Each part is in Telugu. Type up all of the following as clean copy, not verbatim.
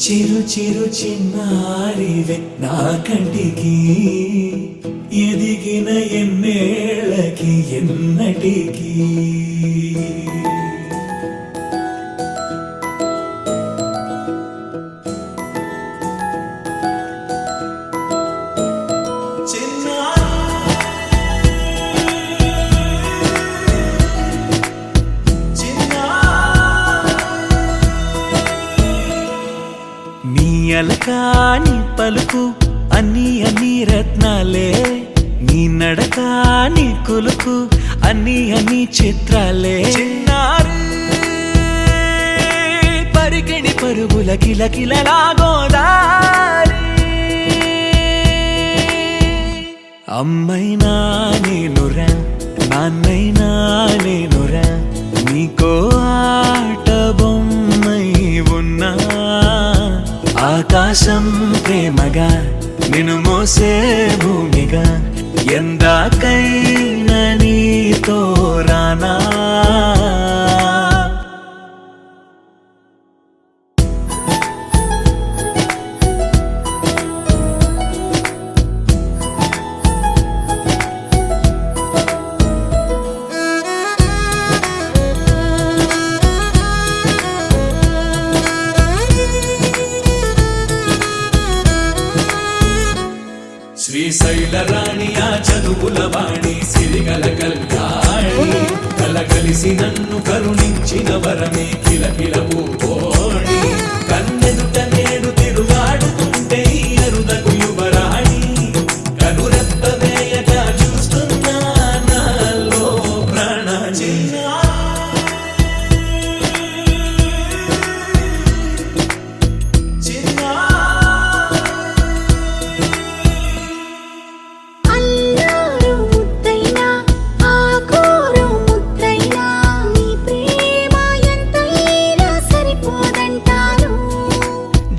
చిరు చిరు చిన్నారివే నా కంటికి ఎదిగిన ఎన్నేళ్ళకి ఎన్నటికి అలకాని పలుకు అన్ని అన్ని రత్నాలే నీ నడకాని కులుకు అన్ని అన్ని చిత్రాలే చిన్నారు పరికిణి పరుగుల కిలకిలలాగోదారి అమ్మైనా నేనురా నాన్నైనా నేనురా నీకో ఆట బొమ్మై ఉన్నా ఆకాశం ప్రేమగా నిన్ను మోసే భూమిగా ఎందాకైనా నీతో రానా శ్రీశైల రాణి ఆ చదువుల వాణి సిరిగల కళ్యాణి కలగలిసి నన్ను కరుణించిన వరమే కిలకిల పూకోణి కన్నెదుట నేడు తిరుగాడుతుంటే అరుదకు యువరాణి కనురెప్ప వేయగా చూస్తున్నా నాలో ప్రాణ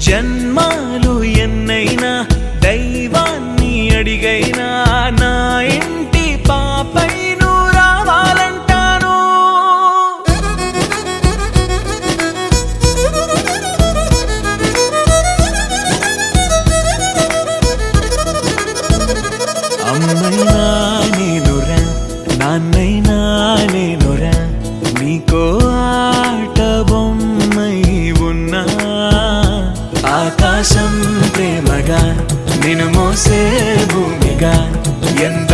జన్మాలు ఎన్నైనా దైవాన్ని అడిగైనా నా ఇంటి పాపై నువ్వు రావాలంటాను అమ్మైనా నేనురా నాన్నైనా నేనురా నీకో ఆట బొమ్మై ఉన్నా ఆకాశం ప్రేమగా నిన్ను మోసే భూమిగా ఎంత